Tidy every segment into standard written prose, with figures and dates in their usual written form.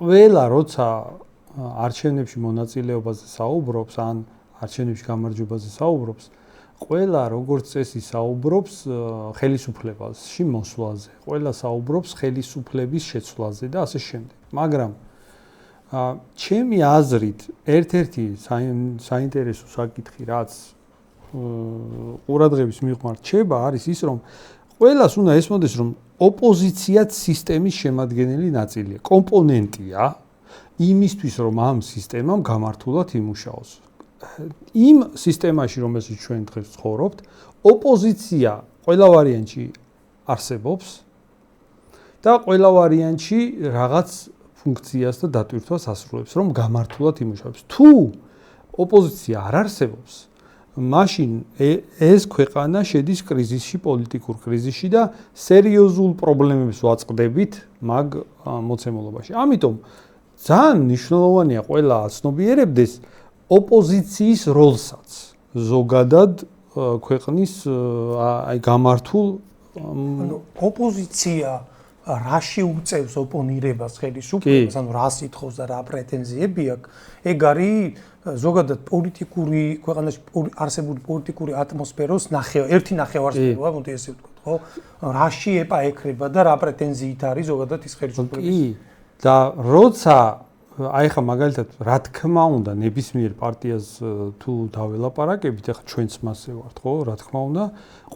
ყველა როცა არჩევნებში მონაწილეობაზე საუბრობს, ან არჩევნებში გამარჯვებაზე საუბრობს, ყველა როგორც წესი საუბრობს ხელისუფლებაში მოსვლაზე, ყველა საუბრობს ხელისუფლების შეცვლაზე და ასე შემდეგ. მაგრამ ჩემი აზრით, ერთ-ერთი საინტერესო საკითხი, რაც ყურადღების მიღმა რჩება, არის ის, რომ ყველას უნდა ესმოდეს, რომ ოპოზიციაც სისტემის შემადგენელი ნაწილია, კომპონენტია იმისთვის, რომ ამ სისტემამ გამართულად იმუშაოს. იმ სისტემაში, რომელშიც ჩვენ დღეს ცხოვრობთ, ოპოზიცია ყველა ვარიანტში არსებობს და ყველა ვარიანტში რაღაც ფუნქციას და დატვირთვას ასრულებს, რომ გამართულად იმუშაოს. თუ ოპოზიცია არ არსებობს, მაშინ ეს ქვეყანა შედის კრიზისში, პოლიტიკურ კრიზისში და სერიოზულ პრობლემებს ვაწყდებით მაგ მოცემულობაში. ამიტომ ძალიან მნიშვნელოვანია ყველა აცნობიერებდეს ოპოზიციის როლსაც ზოგადად ქვეყნის გამართულ ოპოზიცია რაში უწევს ოპონირებას ხელისუფლებას, ანუ რა სიტყვის და რა პრეტენზიები აქვს, ეგ არის ზოგადად პოლიტიკური ქვეყანაში არსებული პოლიტიკური ატმოსფეროს ერთი ნახევარსფეროა, მოდი ესე ვთქვათ, ხო? რაში ეკრება და რა პრეტენზიით არის ზოგადად ის ხელისუფლების. კი, და როცა აი ხა მაგალითად რა თქმა უნდა ნებისმიერ პარტიას თუ დაველაპარაკებით, ახლა ჩვენც მასე ვართ, ხო? რა თქმა უნდა,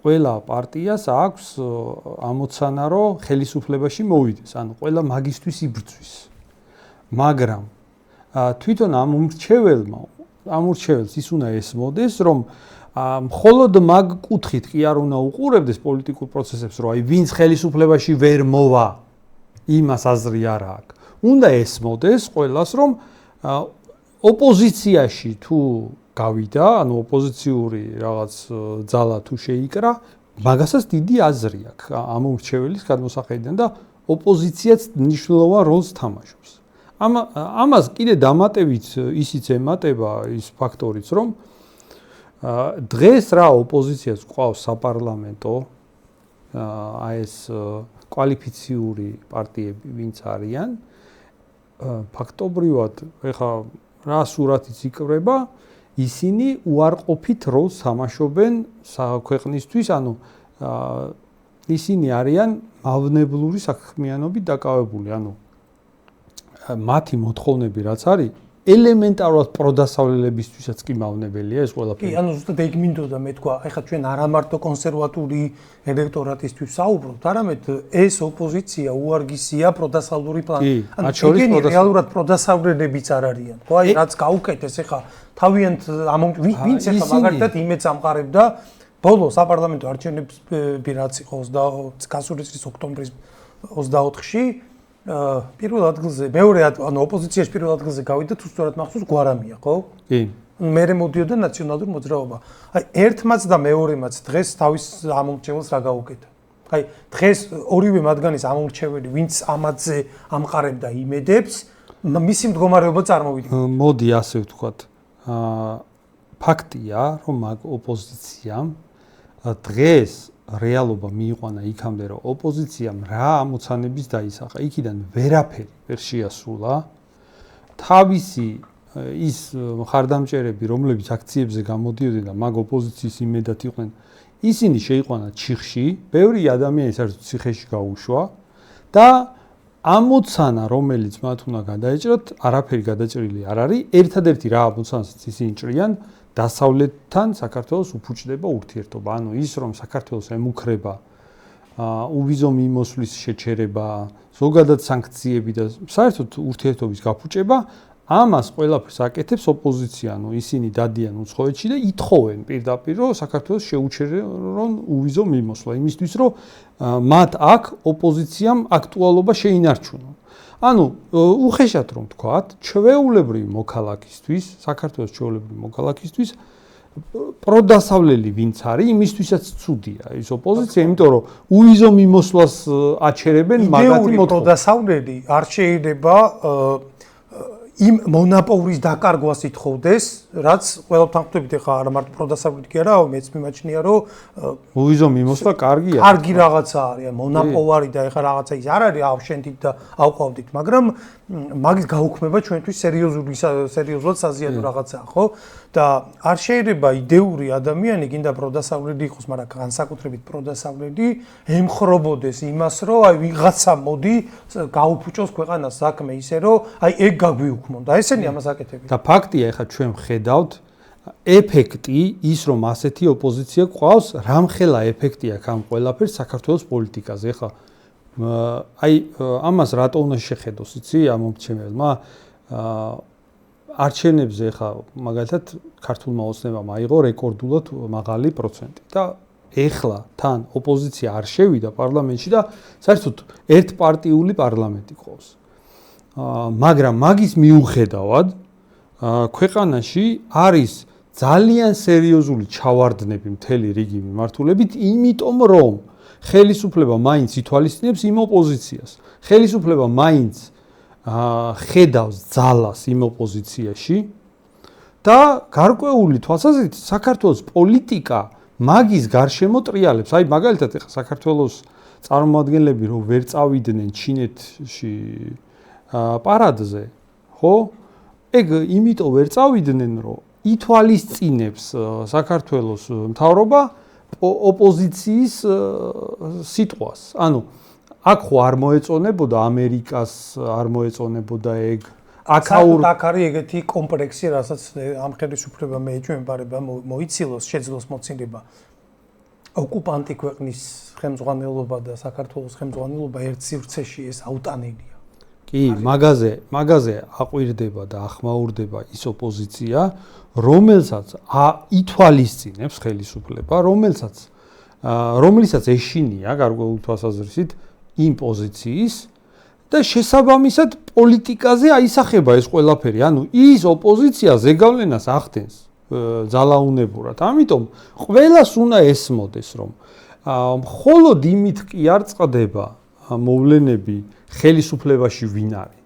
ყველა პარტიას აქვს ამოცანა, რომ ხელისუფლებაში მოვიდეს, ანუ ყველა მაგისტვის იბრძვის. მაგრამ თვითონ ამ მრჩეველს ის უნდა ესმოდეს, რომ მხოლოდ მაგ კუთხით კი არ უნდა უყურებდეს პოლიტიკურ პროცესებს, რომ აი ვინც ხელისუფლებაში ვერ მოვა, იმას აზრი არ აქვს. უნდა ესმოდეს ყველას, რომ ოპოზიციაში თუ გავიდა, ანუ ოპოზიციური რაღაც ძალა თუ შეიკრა, მაგასაც დიდი აზრი აქვს ამ მრჩეველის გადმოსახედიდან და ოპოზიციაც მნიშვნელოვან როლს თამაშობს. ამას კიდე დამატებით ისიც ემატება ის ფაქტორიც, რომ დღეს რა ოპოზიციას ყავს საპარლამენტო, აი ეს კვალიფიციური პარტიები ვინც არიან, ფაქტობრივად ეხა რა სურათიც იკვრება, ისინი უარყოფით როლს თამაშობენ ქვეყნისთვის, ანუ ისინი არიან მავნებლური საქმიანობით დაკავებული, ანუ მათი მოთხოვნები რაც არის, ელემენტარულად პროდასავლელებისთვისაც კი მავნებელია ეს ყველაფერი. კი, ანუ ზუსტად ეგ მინდოდა მე თქვა, ეხლა ჩვენ არა მარტო კონსერვატული ელექტორატისთვის საუბრობთ, არამედ ეს ოპოზიცია უარგისია პროდასავლური პლანი. ანუ ეგენი რეალურად პროდასავლელებიც არ არიან. ხო, აი რაც გაუკეთეს ეხლა თავიანთ ვინც ეხლა მაგალითად იმედს ამყარებდა ბოლო საპარლამენტო არჩევნები რაც იყო გასული წლის ოქტომბრის 24-ში პირველ ადგილზე, ანუ ოპოზიციაში პირველ ადგილზე გავიდა თუ სწორად მახსოვს გვარამია, ხო? კი. მერე მოდიოდა ნაციონალური მოძრაობა. აი ერთმაც და მეორემაც დღეს თავის ამომრჩეველს რა გაუკეთა. აი დღეს ორივე მათგანის ამომრჩეველი, ვინც ამაზე ამყარებდა იმედებს, მისი მდგომარეობა წარმოვიდგინეთ. მოდი ასე ვთქვათ. ფაქტია, რომ მაგ ოპოზიციამ დღეს რეალობა მიიყვანა იქამდე, რომ ოპოზიციამ რა ამოცანების დაისახა, იქიდან ვერაფერი ვერ შეასრულა. თავისი ის მხარდამჭერები, რომლებიც აქციებზე გამოდიოდნენ და მაგ ოპოზიციის იმედად იყვნენ, ისინი შეიყვანა ჩიხში, ბევრი ადამიანი საერთოდ ციხეში გაუშვა და ამოცანა, რომელიც მათ უნდა გადაეჭრათ, არაფერი გადაჭრილი არ არის. ერთადერთი რა ამოცანასაც ისინი ჭრიან, დასავლეთთან საქართველოს უფუჭდება ურთიერთობა. ანუ ის, რომ საქართველოს ემუქრება უვიზო მიმოსვლის შეჩერება, ზოგადად სანქციები და საერთოდ ურთიერთობის გაფუჭება, ამას ყველაფერს აკეთებს ოპოზიცია. ანუ ისინი დადიან უცხოეთში და ითხოვენ პირდაპირ, რომ საქართველოს შეუჩერონ უვიზო მიმოსვლა, იმისთვის, რომ მათ აქ ოპოზიციამ აქტუალობა შეინარჩუნონ. ანუ უხეშად რომ თქვათ, ჩვეულებრივი მოქალაქისთვის, საქართველოს ჩვეულებრივი მოქალაქისთვის პროდასავლელი ვინც არის, იმისთვისაც ცუდია ის ოპოზიცია, იმიტომ რომ უვიზო მიმოსვლას აჩერებენ მაგათი მოთხოვნა. პროდასავლელი არ შეიძლება იმ მონოპოლის დაკარგვას ითხოვდეს რაც ყველაფერთან ხვდებით ახლა არა მარტო პროდასავლით კი არა, მეც მიმაჩნია რომ უვიზო მიმოსვლა კარგია. კარგი რაღაცა არის, მონოპოლარი და ახლა რაღაცა ის არ არის ავშენდით და ავყავდით, მაგრამ მაგის გაუქმება ჩვენთვის სერიოზულად საზიანო რაღაცაა, ხო? და არ შეიძლება იდეური ადამიანი გინდა პროდასავლელი იყოს, მაგრამ განსაკუთრებით პროდასავლელი ემხრობოდეს იმას, რომ აი ვიღაცა მოდი გაუფუჭოს ქვეყანას საქმე ისე, რომ აი ეგ გაგვიუქმონ და ესენი ამას აკეთებენ. და ფაქტია, ახლა ჩვენ ვხედავთ ეფექტი ის, რომ ასეთი ოპოზიცია გვყავს, რამხელა ეფექტი აქვს ამ ყველაფერს საქართველოს პოლიტიკაზე. ახლა აი ამას რატო უნდა შეხედოს, იცი, ამ მომჩემელმა არჩევნებზე ახლა მაგალითად ქართულმა ოცნებამ აიღო რეკორდულად მაღალი პროცენტი და ეხლა თან ოპოზიცია არ შევიდა პარლამენტში და საერთოდ ერთპარტიული პარლამენტი ყავს. მაგრამ მაგის მიუხედავად ქვეყანაში არის ძალიან სერიოზული ჩავარდნები მთელი რიგი მიმართულებით, იმიტომ რომ ხელისუფლება მაინც ითვალისწინებს იმ ოპოზიციას. ხელისუფლება მაინც ხედავს ძალას იმ ოპოზიციაში და გარკვეული თვალსაზრისით საქართველოს პოლიტიკა მაგის გარშემო ტრიალებს. აი მაგალითად ახლა საქართველოს წარმომადგენლები რომ ვერ წავიდნენ ჩინეთში პარადზე, ხო? ეგ იმიტომ ვერ წავიდნენ, რომ ითვალისწინებს საქართველოს მთავრობა ოპოზიციის სიტყვას. ანუ აქ ხო არ მოეწონებოდა ამერიკას, არ მოეწონებოდა ეგ. აქ არის ეგეთი კომპლექსი, რასაც ამ ხელისუფლებამ ეჭვმება მოიცილოს, შეძლოს მოცილება. ოკუპანტი ქვეყნის ხელმძღვანელობა და საქართველოს ხელმძღვანელობა ერთ სივრცეში ეს აუტანელია. კი, მაგაზე აყვირდება და ახმაურდება ის ოპოზიცია, რომელსაც ითვალისწინებს ხელისუფლება, რომელსაც ეშინია გარკვეული თვალსაზრისით იმ პოზიციის და შესაბამისად პოლიტიკაზე აისახება ეს ყველაფერი. ანუ ის ოპოზიცია ზეგავლენას ახდენს ძალაუნებურად. ამიტომ ყველას უნდა ესმოდეს, რომ მხოლოდ იმით კი არ წყდება მოვლენები ხელისუფლებაში ვინ არის.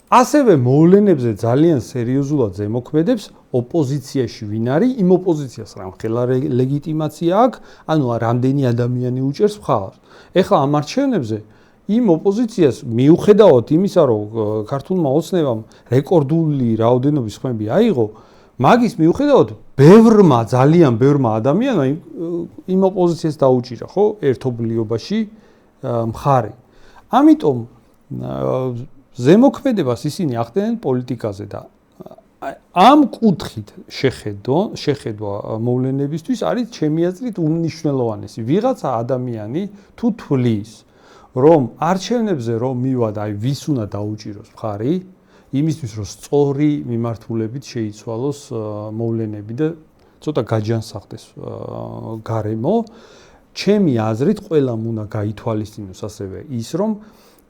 ასევე მოვლენებზე ძალიან სერიოზულად ზემოქმედებს ოპოზიციაში ვინ არის, იმ ოპოზიციას რამხელა ლეგიტიმაცია აქვს, ანუ რამდენი ადამიანი უჭერს მხარს. ეხლა ამ არჩევნებზე იმ ოპოზიციას მიუხედავად იმისა, რომ ქართულმა ოცნებამ რეკორდული რაოდენობის ხმები აიღო, მაგის მიუხედავად ძალიან ბევრმა ადამიანმა იმ ოპოზიციას დაუჭირა, ხო, ერთობლიობაში მხარი. ამიტომ ზემოქმედებას ისინი ახდენენ პოლიტიკაზე და ამ კუთხით შეხედვა მოვლენებისთვის არის ჩემი აზრით უმნიშვნელოვანესი. ვიღაცა ადამიანი თუ თვლის, რომ არჩევნებზე რომ მივადა, აი ვის უნდა დაუჭიროს მხარი, იმისთვის რომ სწორი მიმართულებით შეიცვალოს მოვლენები და ცოტა გაჯანსაღდეს გარემო, ჩემი აზრით ყველამ უნდა გაითვალისწინოს ასევე ის, რომ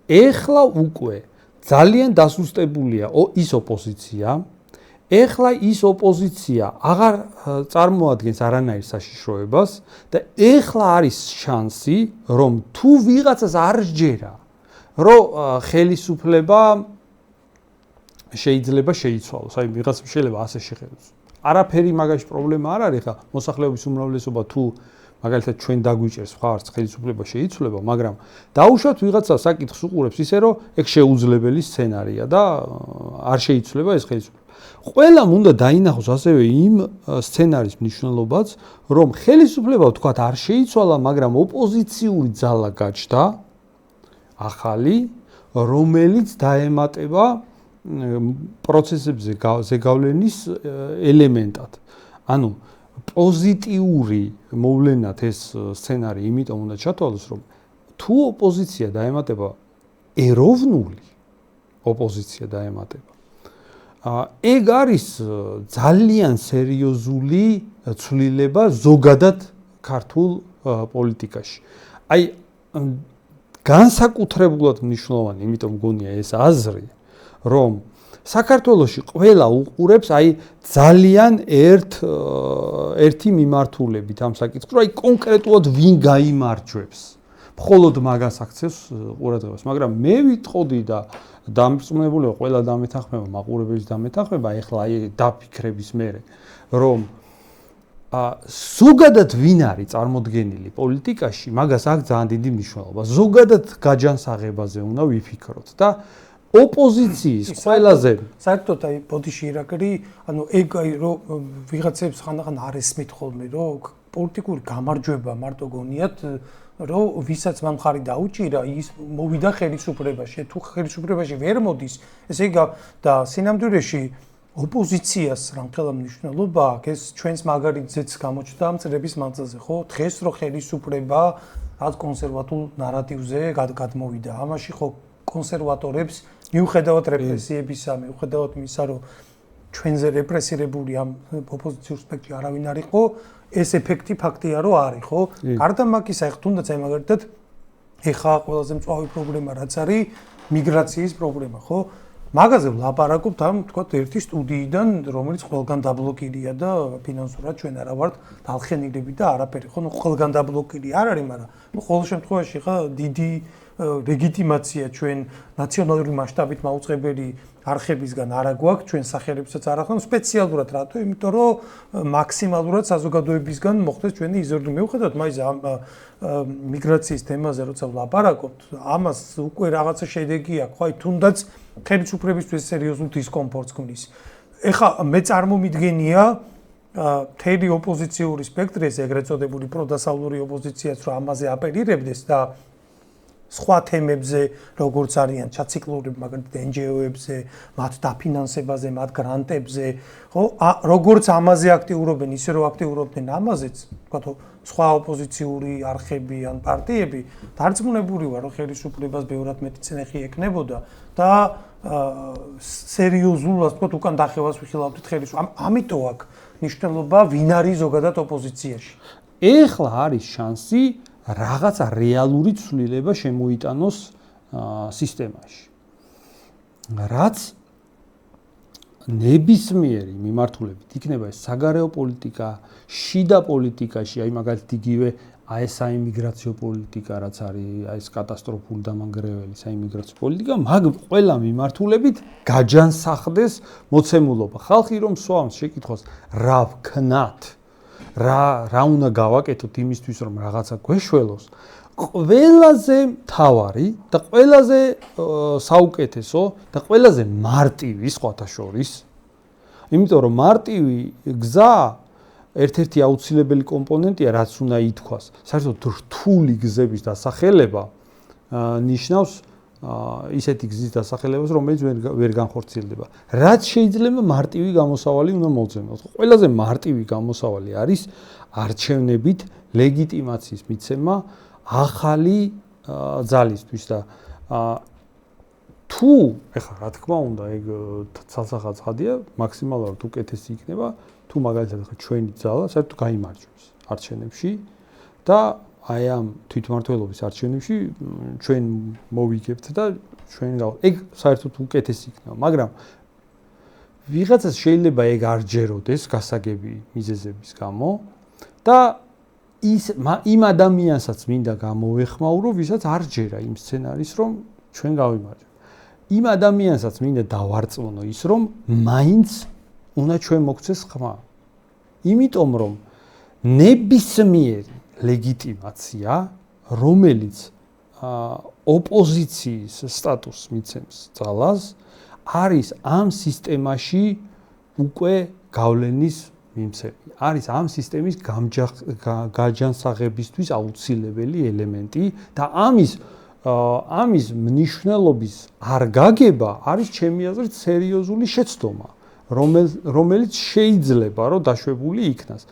ეხლა უკვე ძალიან დასუსტებულია ის ოპოზიცია, ეხლა ის ოპოზიცია აღარ წარმოადგენს არანაირ საშიშროებას და ეხლა არის შანსი, რომ თუ ვიღაცას არ სჯერა, რომ ხელისუფლება შეიძლება შეიცვალოს, აი ვიღაც შეიძლება ასე შეხედოს. არაფერი მაგაში პრობლემა არ არის, ხა მოსახლეობის უმრავლესობა თუ მაგალითად ჩვენ დაგვიჭერს მხარს ხელისუფლება შეიცვლება, მაგრამ დაუშვათ ვიღაცა საკითხს უყურებს ისე, რომ ეგ შეუძლებელი სცენარია და არ შეიცვლება ეს ხელისუფლება. ყველამ უნდა დაინახოს ასევე იმ სცენარის მნიშვნელობაც, რომ ხელისუფლება ვთქვათ არ შეიცვალა, მაგრამ ოპოზიციური ძალა გაჩნდა ახალი, რომელიც დაემატება პროცესებზე ზეგავლენის ელემენტად. ანუ პოზიტიური მოვლენად ეს სცენარი იმიტომ უნდა ჩათვალოს, რომ თუ ოპოზიცია დაემატება, ეროვნული ოპოზიცია დაემატება, ეგ არის ძალიან სერიოზული ცვლილება ზოგადად ქართულ პოლიტიკაში. აი განსაკუთრებულად მნიშვნელოვანი, იმიტომ მგონია ეს აზრი, რომ საქართველოში ყველა უყურებს აი ძალიან ერთი მიმართულებით ამ საკითხს, რომ აი კონკრეტულად ვინ გაიმარჯვებს. მხოლოდ მაგას აქცევს ყურადღებას, მაგრამ მე ვიტყოდი და დამწმუნებული ვარ ყველა დამეთანხმება, მაყურებლის დამეთანხმება, ეხლა აი დაფიქრების მერე, რომ ზოგადად ვინ არის წარმოდგენილი პოლიტიკაში, მაგას აქვს ძალიან დიდი მნიშვნელობა. ზოგადად გაჯანსაღებაზე უნდა ვიფიქროთ და ოპოზიციის ყველაზე საერთოდ აი ბოდიში ირაკერი, ანუ ეგ აი რომ ვიღაცებს ხანდახან არ ესმით ხოლმე, რომ პოლიტიკური გამარჯვება მარტო გონიათ, რომ ვისაც მან მხარი დაუჭირა, ის მოვიდა ხელისუფლებაში, თუ ხელისუფლებაში ვერ მოდის, ესე იგი და სინამდვილეში ოპოზიციას რამხელა მნიშვნელობა აქვს, ეს ჩვენს მაგარითზეც გამოჩნდა წლების მანძილზე, ხო? დღეს რო ხელისუფლება რაც კონსერვატულ ნარატივზე გადმოვიდა, ამაში ხო კონსერვატორებს მიუხედავად რეპრესიებისა, მიუხედავად იმისა, რომ ჩვენზე რეპრესირებული ამ ოპოზიციურ სპექტრში არავინ არ იყო, ეს ეფექტი ფაქტია, რომ არის, ხო? გარდა მაგისა, ეხლა თუნდაც აი მაგალითად ეხა ყველაზე მწვავე პრობლემა რაც არის, მიგრაციის პრობლემა, ხო? მაგაზე ვლაპარაკობთ ამ თქვათ ერთი სტუდიიდან, რომელიც ყველგან დაბლოკირია და ფინანსურად ჩვენ არა ვართ დალხენილები და არაფერი, ხო? ნუ ყველგან დაბლოკირი არ არის, მაგრამ ნუ ყოველ შემთხვევაში ხა დიდი ლეგიტიმაცია ჩვენ ნაციონალური მასშტაბით მაუწყებელი არხებისგან არა გვაქვს, ჩვენ სახელებსაც არ ახლა სპეციალურად რატო? იმიტომ რომ მაქსიმალურად საზოგადოებისგან მოხდეს ჩვენი იზრდება. მიუხედავად მაინც ამ მიგრაციის თემაზე როცა ვლაპარაკობთ, ამას უკვე რაღაცა შედეგი აქვს, ხო? აი თუნდაც ხელისუფლებისთვის სერიოზულ დისკომფორტს ქმნის. ეხლა მე წარმომიდგენია მთელი ოპოზიციური სპექტრი, ეგრეთ წოდებული პროდასავლური ოპოზიციაც რომ ამაზე აპელირებდეს და სხვა თემებზე, როგორც არიან ჩაციკლურები, მაგალითად NGO-ებზე, მათ დაფინანსებაზე, მათ გრანტებზე, ხო? როგორც ამაზე აქტიურობენ, ისე რომ აქტიურობდნენ ამაზეც, თქვათ, სხვა ოპოზიციური არხები ან პარტიები, დარწმუნებული ვარ, რომ ხელისუფლებას ბევრად მეტი წნეხი ექნებოდა და სერიოზულად, თქვათ, უკან დახევას ვიხილავდით ხელისუფლებას. ამიტომ აქვს მნიშვნელობა, ვინ არის ზოგადად ოპოზიციაში. ეხლა არის შანსი რაღაცა რეალური ცვლილება შემოიტანოს სისტემაში. რაც ნებისმიერი მიმართულებით იქნება ეს საგარეო პოლიტიკა, შიდა პოლიტიკაში, აი მაგალითად იგივე აი ეს საიმიგრაციო პოლიტიკა, რაც არის აი ეს კატასტროფული დამანგრეველი საიმიგრაციო პოლიტიკა, მაგ ყველა მიმართულებით გაჯანსახდეს მოცემულობა. ხალხი რომ სვამს შეკითხვას, რა ვქნათ? რა უნდა გავაკეთოთ იმისთვის რომ რაღაცა გვეშველოს, ყველაზე მთავარი და ყველაზე საუკეთესო და ყველაზე მარტივი სხვათა შორის, იმიტომ რომ მარტივი გზა ერთ-ერთი აუცილებელი კომპონენტია, რაც უნდა ითქვას. საერთოდ რთული გზების დასახელება ნიშნავს ისეთი გზის დასახელებას, რომელიც ვერ განხორციელდება. რაც შეიძლება მარტივი გამოსავალი უნდა მოძებნოთ. ყველაზე მარტივი გამოსავალი არის არჩევნებით ლეგიტიმაციის მიცემა ახალი ძალისთვის და თუ ეხლა რა თქმა უნდა ეგ ცალსახადია, მაქსიმალურად უკეთესი იქნება, თუ მაგალითად ხა ჩვენი ძალა საერთოდ გაიმარჯვებს არჩევნებში და აი ამ თვითმმართველობის არჩევნებში ჩვენ მოვიგებთ და ჩვენ ეგ საერთოდ უკეთესი იქნება, მაგრამ ვიღაცას შეიძლება ეგ არ ჯეროდეს გასაგები მიზეზების გამო და იმ ადამიანსაც მინდა გამოვეხმაურო, ვისაც არ ჯერა იმ სცენარის, რომ ჩვენ გავიმარჯვებთ. იმ ადამიანსაც მინდა დავარწმუნო ის, რომ მაინც უნდა ჩვენ მოგცეს ხმა. იმიტომ რომ ნებისმიერი ლეგიტიმაცია, რომელიც ოპოზიციის სტატუსს მიცემს ძალას, არის ამ სისტემაში უკვე გავლენის მიმცემი. არის ამ სისტემის გაჯანსაღებისთვის აუცილებელი ელემენტი და ამის მნიშვნელობის არ გაგება არის ჩემი აზრით სერიოზული შეცდომა, რომელიც შეიძლება რომ დაშვებული იქნას.